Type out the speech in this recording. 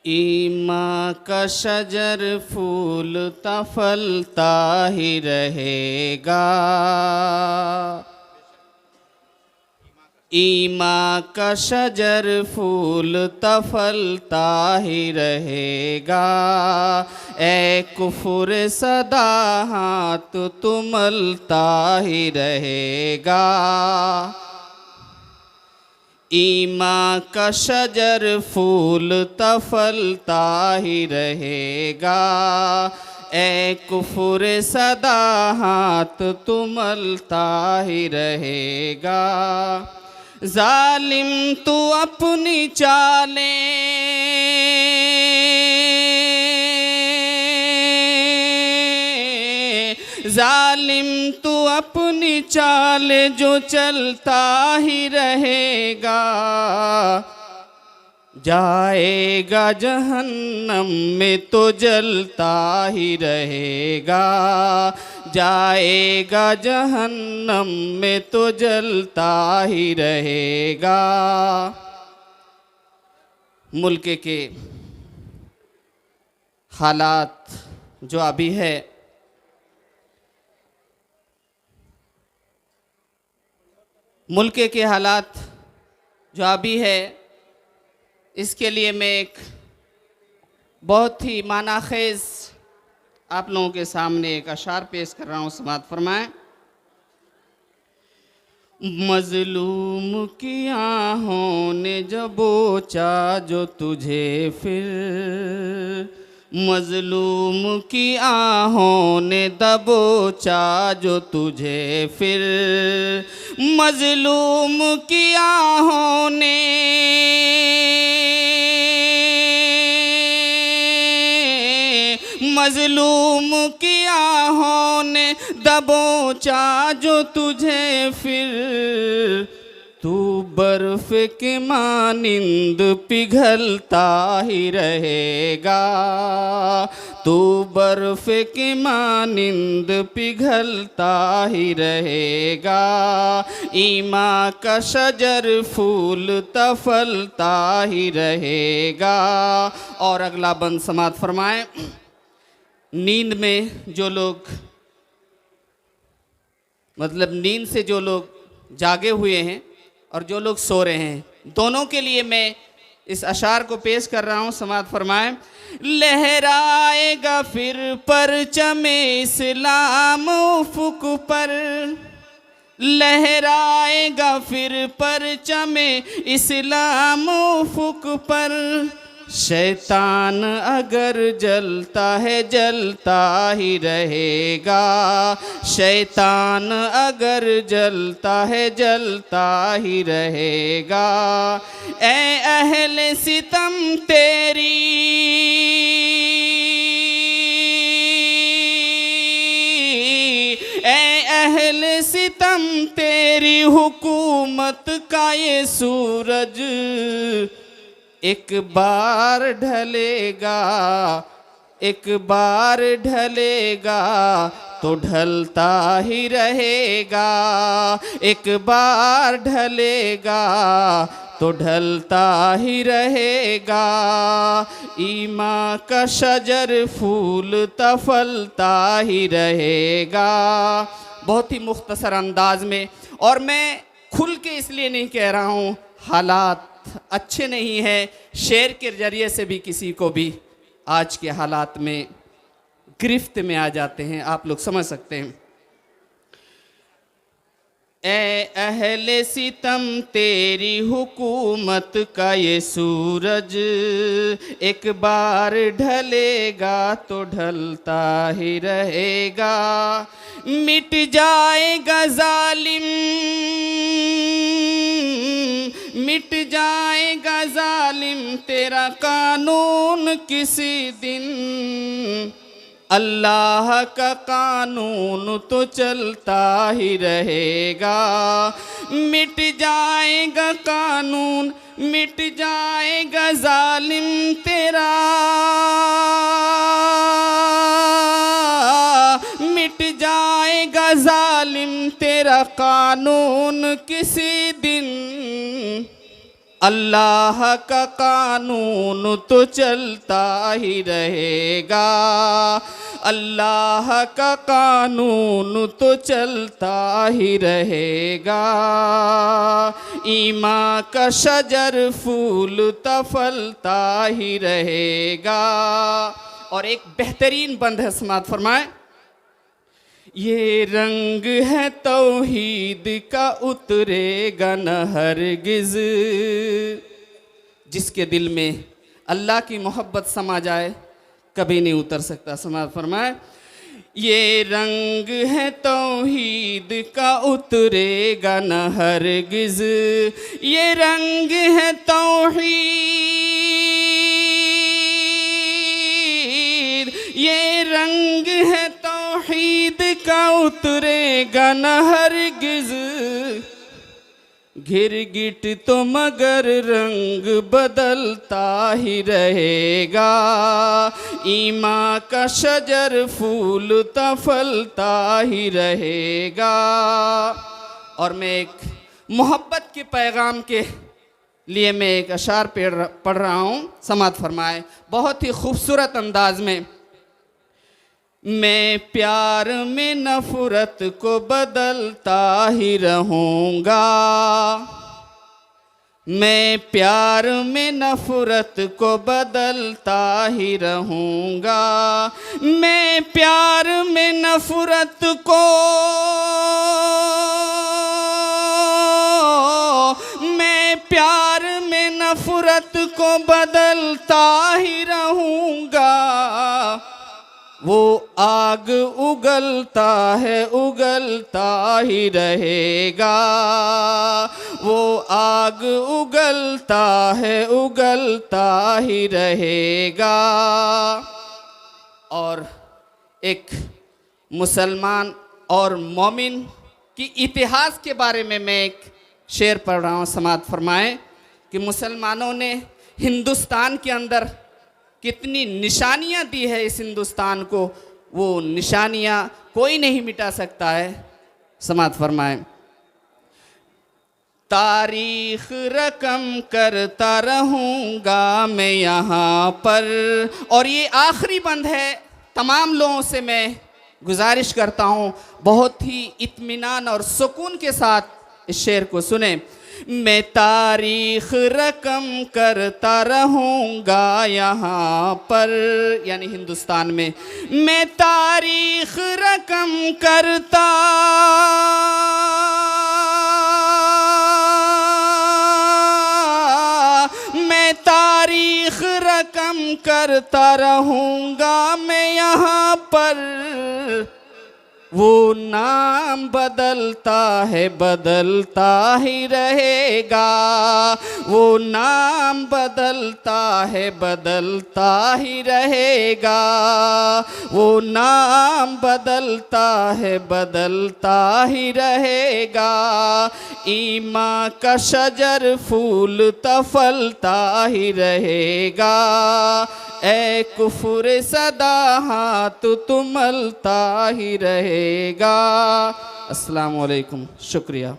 ईमा का शजर फूलता फलता ही रहेगा। ईमा का शजर फूलता फलता ही रहेगा। ए कुफुर सदा हाथ तुमलता ही रहेगा। ईमा का शजर फूलता फलता ही रहेगा। ए कुफुर सदा हाथ तुमलता ही रहेगा। जालिम तू अपनी चाले जालिम तू अपनी चाल जो चलता ही रहेगा। जाएगा जहन्नम में तो जलता ही रहेगा। जाएगा जहन्नम में तो जलता ही रहेगा। मुल्क के हालात जो अभी है, मुल्क के हालात जो अभी है, इसके लिए मैं एक बहुत ही मानाखेज आप लोगों के सामने एक अशार पेश कर रहा हूँ। समाअत फरमाएं। मजलूम की आहों ने जब बोचा जो तुझे फिर, मजलूम की आहों ने दबोचा जो तुझे फिर, मजलूम की आहों ने मजलूम की आहों ने दबोचा जो तुझे फिर, तू बर्फ के मानिंद पिघलता ही रहेगा। तू बर्फ के मानिंद पिघलता ही रहेगा। ईमा का शजर फूलता फलता ही रहेगा। और अगला बंद समाअत फरमाएं। नींद में जो लोग, मतलब नींद से जो लोग जागे हुए हैं और जो लोग सो रहे हैं, दोनों के लिए मैं इस अशार को पेश कर रहा हूँ। समाअत फरमाएं। लहराएगा फिर परचमे इस्लाम उफ़ुक़ पर, लहराएगा फिर परचमे इस्लाम उफ़ुक़ पर। शैतान अगर जलता है जलता ही रहेगा। शैतान अगर जलता है जलता ही रहेगा। ए अहले सितम तेरी, ए अहले सितम तेरी हुकूमत का ये सूरज एक बार ढलेगा। एक बार ढलेगा तो ढलता ही रहेगा। एक बार ढलेगा तो ढलता ही रहेगा। ईमा का शजर फूलता फलता ही रहेगा। बहुत ही मुख्तसर अंदाज में, और मैं खुल के इसलिए नहीं कह रहा हूँ हालात अच्छे नहीं हैं, शेर के जरिए से भी किसी को भी आज के हालात में गिरफ्त में आ जाते हैं, आप लोग समझ सकते हैं। ए अहले सितम तेरी हुकूमत का ये सूरज एक बार ढलेगा तो ढलता ही रहेगा। मिट जाएगा जालिम, मिट जाएगा जालिम तेरा कानून किसी दिन। अल्लाह का कानून तो चलता ही रहेगा। मिट जाएगा कानून, मिट जाएगा जालिम तेरा, मिट जाएगा जालिम तेरा कानून किसी दिन। अल्लाह का कानून तो चलता ही रहेगा, अल्लाह का कानून तो चलता ही रहेगा। ईमान का शजर फूलता फलता ही रहेगा। और एक बेहतरीन बंद है, समात फरमाए। ये रंग है तौहीद का उतरेगा न हरगिज़। जिसके दिल में अल्लाह की मोहब्बत समा जाए कभी नहीं उतर सकता। समात फरमाए। ये रंग है तौहीद का उतरेगा न हरगिज़, ये रंग है तौहीद, ये रंग है तौहीद का उतरेगा न हरगिज़। गिरगिट तो मगर रंग बदलता ही रहेगा, ईमान का शजर फूलता फलता ही रहेगा। और मैं एक मोहब्बत के पैगाम के लिए मैं एक अशार पढ़ रहा हूँ, समात फरमाए बहुत ही खूबसूरत अंदाज में। मैं प्यार में नफरत को बदलता ही रहूँगा, मैं प्यार में नफरत को बदलता ही रहूँगा, मैं प्यार में नफरत को, मैं प्यार में नफरत को बदलता ही रहूँगा। वो आग उगलता है उगलता ही रहेगा, वो आग उगलता है उगलता ही रहेगा। और एक मुसलमान और मोमिन की इतिहास के बारे में मैं एक शेर पढ़ रहा हूँ, समात फरमाएं कि मुसलमानों ने हिंदुस्तान के अंदर कितनी निशानियां दी है इस हिंदुस्तान को, वो निशानियां कोई नहीं मिटा सकता है। समात फरमाएं। तारीख रकम करता रहूँगा मैं यहाँ पर। और ये आखिरी बंद है, तमाम लोगों से मैं गुजारिश करता हूँ बहुत ही इत्मीनान और सुकून के साथ इस शेर को सुने। मैं तारीख रकम करता रहूँगा यहाँ पर, यानी हिंदुस्तान में। मैं तारीख रकम करता, मैं तारीख रकम करता रहूँगा मैं यहाँ पर। वो नाम बदलता है बदलता ही रहेगा, वो नाम बदलता है बदलता ही रहेगा, वो नाम बदलता है बदलता ही रहेगा। ईमान का शजर फूलता फलता ही रहेगा, ए कुफर सदा हाथ तुमलता ही रहेगा। अस्सलाम वालेकुम, शुक्रिया।